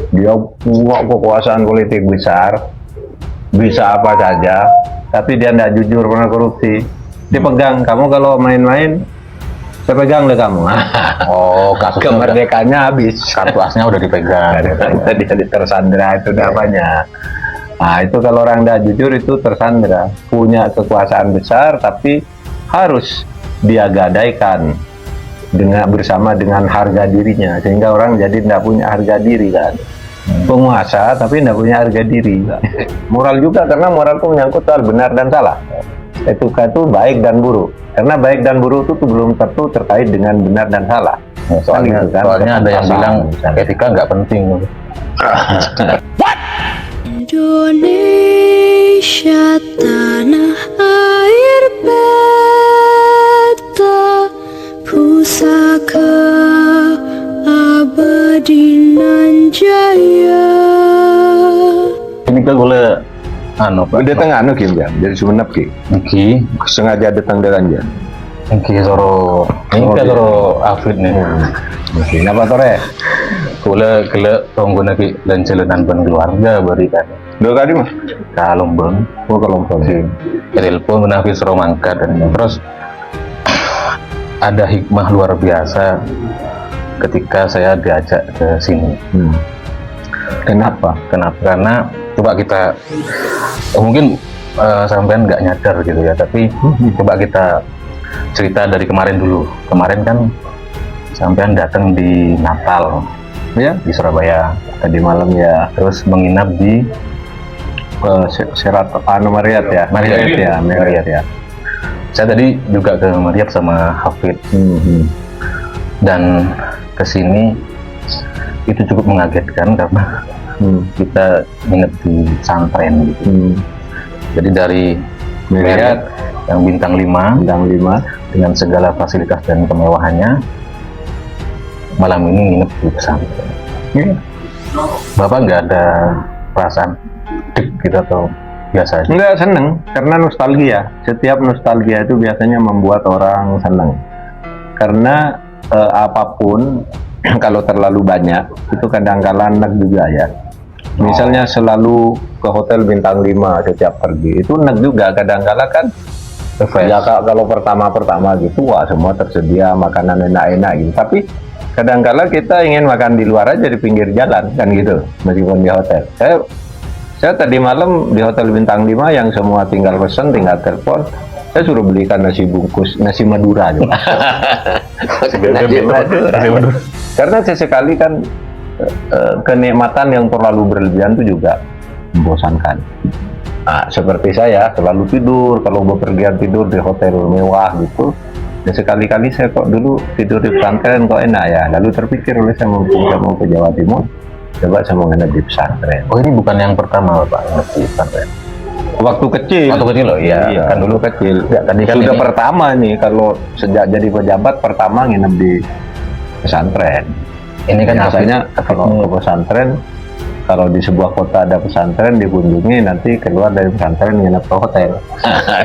Dia punya kekuasaan politik besar, bisa apa saja, tapi dia tidak jujur, pernah korupsi. Dipegang, kamu kalau main-main, saya pegang deh kamu. Oh, kasusnya Kemerdekaannya habis. kartu asnya udah dipegang. Dia tersandra itu udah banyak. Nah itu kalau orang tidak jujur itu tersandra, punya kekuasaan besar tapi harus dia gadaikan bersama dengan harga dirinya, sehingga orang jadi tidak punya harga diri kan. Penguasa tapi tidak punya harga diri. Moral juga, karena moral itu menyangkut soal benar dan salah. Etika itu baik dan buruk, karena baik dan buruk itu belum tentu terkait dengan benar dan salah. Soalnya, Gitu kan, soalnya ada yang bilang misalnya. etika nggak penting. Indonesia tanah air beta pusaka abadi nan jaya. Ini kan boleh Pak. Udah tengah anu Kim ya, dari Sumenep Ki. Iki, Sengaja datang dari dia. iki soro, ini kan soro Afid nih. Oke, kenapa tore? Kula kele tonggona ki dan jalanan ban keluarga berikan. 2 kali mah. Kalombong, Oh kalau sih. telepon menafis romangka dan terus ada hikmah luar biasa ketika saya diajak ke sini. Kenapa? Kenapa? Karena coba kita mungkin sampean nggak nyadar gitu ya, tapi coba kita cerita dari kemarin dulu. Kemarin kan sampean datang di Natal Ya, di Surabaya, tadi malam ya. terus menginap di Serat Marriott ya. Marriott ya. saya tadi juga ke Marriott sama Hafid dan kesini itu cukup mengagetkan karena kita nginep di pesantren gitu. Jadi dari Marriott yang bintang 5 Bintang 5. dengan segala fasilitas dan kemewahannya, malam ini nginep di pesantren. Bapak nggak ada perasaan deg gitu atau biasa aja? Enggak, seneng karena nostalgia. Setiap nostalgia itu biasanya membuat orang seneng. Karena apapun kalau terlalu banyak itu kadang-kala enak juga ya. Misalnya selalu ke hotel bintang 5 setiap pergi, itu enak juga kadang-kala kan. Ya kalau pertama-pertama gitu, wah semua tersedia makanan enak-enak gitu. Tapi kadang-kala kita ingin makan di luar aja di pinggir jalan kan gitu, meskipun di hotel. Saya tadi malam di hotel bintang 5 yang semua tinggal pesan, tinggal telepon. Saya suruh belikan nasi bungkus, nasi Madura juga. Nasi Madura. Karena sesekali kan kenikmatan yang terlalu berlebihan itu juga membosankan. Nah, seperti saya selalu tidur, kalau bepergian tidur di hotel mewah gitu. Dan sekali-kali saya kok dulu tidur di pesantren kok enak ya. Lalu terpikir oleh saya mau ke Jawa Timur, coba saya mau nginep di pesantren. Oh, ini bukan yang pertama Bapak nginep di pesantren? Waktu kecil. Waktu kecil loh, iya. Kan dulu kecil. Ya, tadi kan Sudah ini- pertama nih, kalau sejak jadi pejabat pertama nginep di pesantren. Ini kan Biasanya Hafid kalau ke pesantren, kalau di sebuah kota ada pesantren dikunjungi, nanti keluar dari pesantren nginep ke hotel.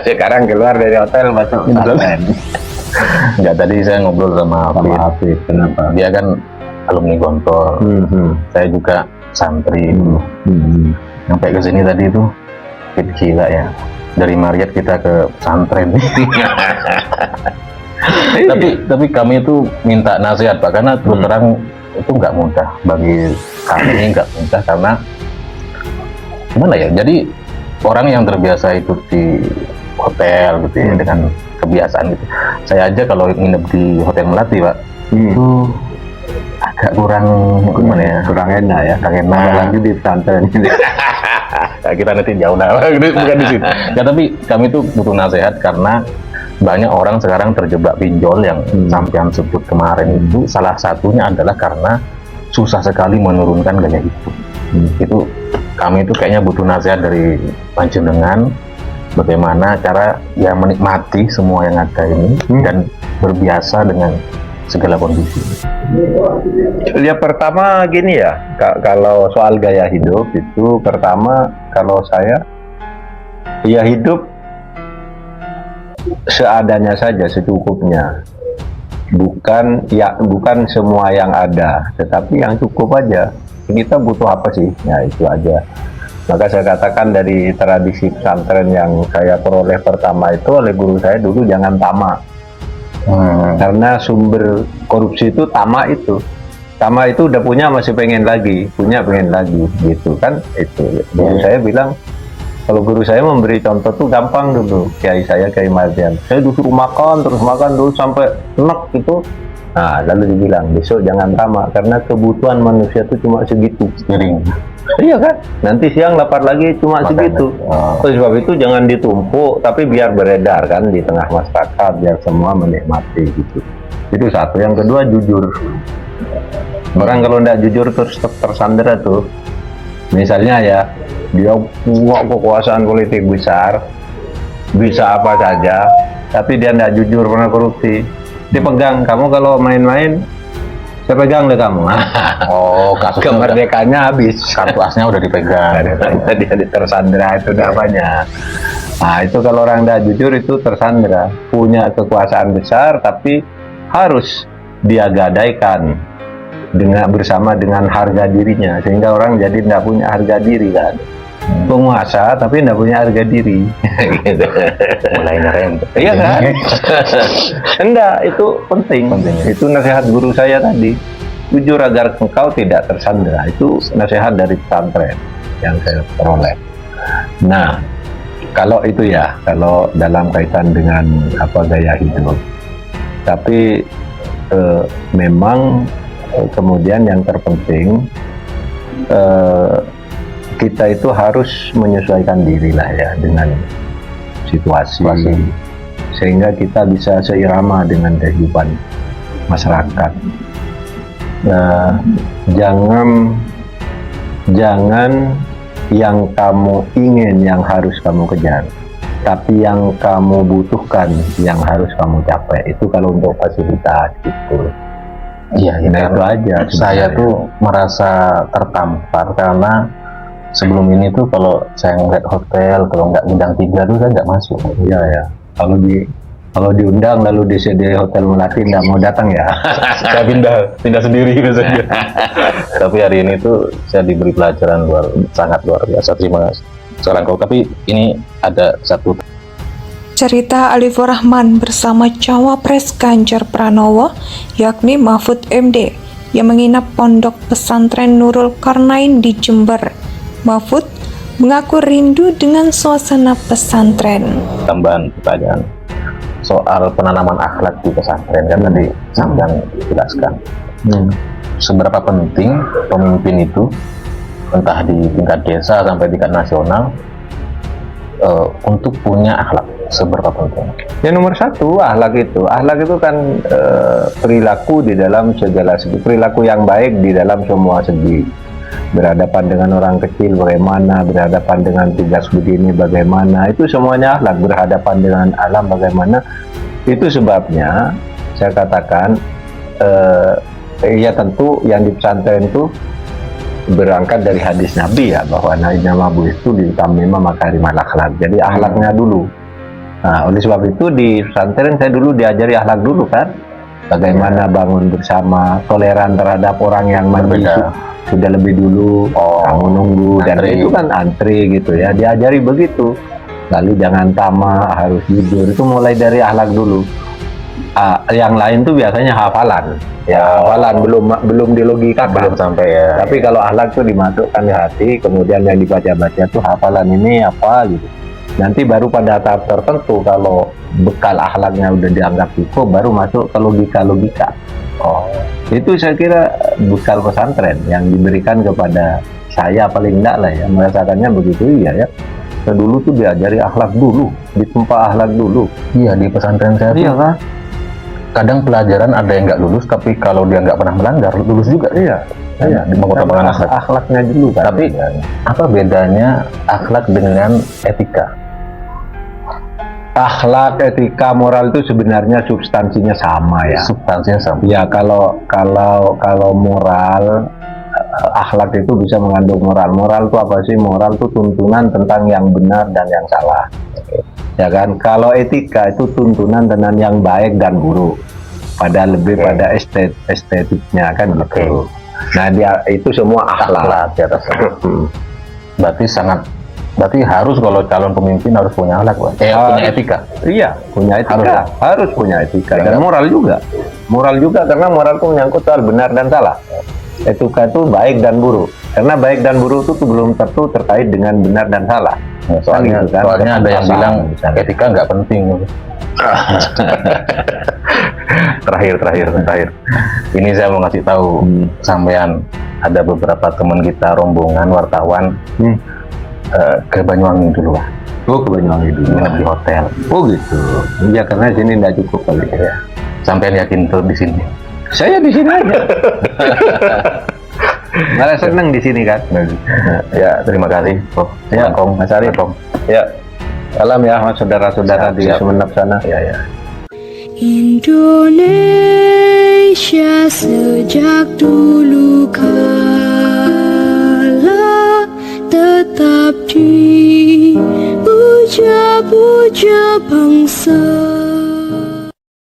Sekarang keluar dari hotel masuk pesantren. Enggak, tadi saya ngobrol sama Sama Hafid. Hafid, kenapa? Dia kan alumni Gontor, saya juga santri. Sampai ke sini tadi itu gila ya, dari Marriott kita ke pesantren. tapi kami itu minta nasihat Pak, karena terus terang itu nggak mudah bagi kami, nggak mudah karena gimana ya, jadi orang yang terbiasa hidup di hotel gitu ya, dengan kebiasaan gitu. Saya aja kalau nginep di Hotel Melati Pak, itu agak kurang gimana ya, Kurang enak ya. kurang enak. Apalagi di pesantren. Nah, kita nanti jauh lah, bukan di situ. Ya, tapi kami tuh butuh nasihat karena banyak orang sekarang terjebak pinjol yang sampean sebut kemarin itu, salah satunya adalah karena susah sekali menurunkan gaya hidup. Itu kami itu kayaknya butuh nasihat dari panjenengan bagaimana cara ya menikmati semua yang ada ini dan berbiasa dengan segala kondisi. Ya pertama gini ya, kalau soal gaya hidup itu pertama kalau saya ya hidup seadanya saja, secukupnya. Bukan semua yang ada, tetapi yang cukup aja. kita butuh apa sih? Ya itu aja. Maka saya katakan dari tradisi pesantren yang saya peroleh pertama itu oleh guru saya dulu, jangan tamak. Karena sumber korupsi itu tamak itu. Tamak itu udah punya masih pengen lagi, pengen lagi gitu kan. Itu guru saya bilang, kalau guru saya memberi contoh tuh gampang dulu. Kiai Mardian, saya disuruh makan terus sampai enak gitu. Nah, lalu dibilang besok jangan tamak karena kebutuhan manusia itu cuma segitu piring. Iya kan? Nanti siang lapar lagi cuma segitu. Terus sebab itu jangan ditumpuk, tapi biar beredar kan di tengah masyarakat, biar semua menikmati gitu. Itu satu. Yang kedua, jujur. Orang kalau tidak jujur terus tersandera tuh. Misalnya ya, dia punya kekuasaan politik besar, bisa apa saja, tapi dia tidak jujur, pernah korupsi. Dipegang, kamu kalau main-main, saya pegang deh kamu. Oh, kasusnya kemerdekaannya habis. Kartu asnya udah dipegang. Dia tersandera itu namanya. Nah itu kalau orang tidak jujur itu tersandera. Punya kekuasaan besar, tapi harus dia gadaikan bersama dengan harga dirinya, sehingga orang jadi tidak punya harga diri kan. Penguasa tapi tidak punya harga diri. Gitu. Mulai ngerem. Iya kan? Enggak, itu penting. Itu nasihat guru saya tadi. Jujur agar engkau tidak tersandera. Itu nasihat dari pesantren yang saya peroleh. Nah, kalau itu ya, kalau dalam kaitan dengan gaya hidup. Tapi memang kemudian yang terpenting kita itu harus menyesuaikan diri lah ya dengan situasi, sehingga kita bisa seirama dengan kehidupan masyarakat. Jangan yang kamu ingin yang harus kamu kejar, tapi yang kamu butuhkan yang harus kamu capai. Itu kalau untuk fasilitas gitu. Iya, Nah, itu aja. Saya tuh merasa tertampar karena sebelum ini tuh kalau saya ngeliat hotel, kalau nggak bintang 3 tuh saya nggak masuk. Iya ya. Kalau diundang lalu di hotel Melati nggak mau datang ya. Saya pindah sendiri saja. Tapi hari ini tuh saya diberi pelajaran sangat luar biasa. Terima kasih seorang kau. Tapi ini ada satu Cerita Alifur Rahman bersama Cawapres Ganjar Pranowo, yakni Mahfud MD, yang menginap pondok pesantren Nurul Karnain di Jember. Mahfud mengaku rindu dengan suasana pesantren. tambahan pertanyaan soal penanaman akhlak di pesantren kan tadi sampean jelaskan. Seberapa penting pemimpin itu entah di tingkat desa sampai tingkat nasional untuk punya akhlak, seberapa penting? Ya nomor satu, akhlak itu kan perilaku di dalam segala segi, perilaku yang baik di dalam semua segi. Berhadapan dengan orang kecil bagaimana, berhadapan dengan tugas begini bagaimana, itu semuanya akhlak. Berhadapan dengan alam bagaimana, itu sebabnya saya katakan ya tentu yang di pesantren itu berangkat dari hadis Nabi ya, bahwa nama bu itu ditamima makarimul akhlak. Jadi akhlaknya dulu. Nah, oleh sebab itu di pesantren saya dulu diajari akhlak dulu kan, bagaimana bangun bersama, toleran terhadap orang yang mandi sudah lebih dulu, kamu nunggu, dan itu kan antri gitu ya, diajari begitu. Lalu jangan tamak, harus jujur, itu mulai dari akhlak dulu. Yang lain tuh biasanya hafalan, ya hafalan belum dilogikakan, Belum sampai ya. tapi kalau akhlak tuh dimasukkan di hati, kemudian yang dibaca-baca tuh hafalan ini apa gitu. Nanti baru pada tahap tertentu kalau bekal akhlaknya udah dianggap cukup, baru masuk ke logika-logika. Itu saya kira bekal pesantren yang diberikan kepada saya paling enggak lah ya, merasakannya begitu ya. Saya dulu tuh diajari akhlak dulu, ditempa akhlak dulu. Iya, di pesantren saya tuh kan? kadang pelajaran ada yang nggak lulus, tapi kalau dia nggak pernah melanggar lulus juga. Iya. Di mengutamakan akhlak. Akhlaknya dulu kan. Tapi apa bedanya akhlak dengan etika? Akhlak, etika, moral itu sebenarnya substansinya sama ya. Substansinya sama. Ya kalau moral, akhlak itu bisa mengandung moral. Moral itu apa sih? Moral itu tuntunan tentang yang benar dan yang salah. Ya kan? Kalau etika itu tuntunan tentang yang baik dan buruk. Pada lebih pada estetiknya kan gitu. Nah, dia itu semua akhlak. di atas berarti harus kalau calon pemimpin harus punya akhlak, Pak. Punya etika. Iya, punya etika. Harus punya etika dan Jangan- moral juga. Moral juga karena moral itu menyangkut soal benar dan salah. Etika itu baik dan buruk. Karena baik dan buruk itu belum tentu terkait dengan benar dan salah. Ya, soalnya Kan gitu kan. soalnya ada yang Perasaan, bilang misalnya. etika nggak penting. terakhir. Ini saya mau ngasih tahu sampean, ada beberapa teman kita rombongan wartawan Hmm. ke Banyuwangi dulu lah, Oh, ke Banyuwangi dulu. nginep di hotel. Oh gitu. Ya karena sini tidak cukup kali ya. Sampean yakin tuh di sini? Saya di sini aja. Malah seneng di sini kan. Ya, terima kasih. Oh, Ya, Mas Arif. Ya. Salam ya mas saudara-saudara di Siap. Sumeneb sana. Ya. Indonesia sejak dulu kala tetap dipuja-puja bangsa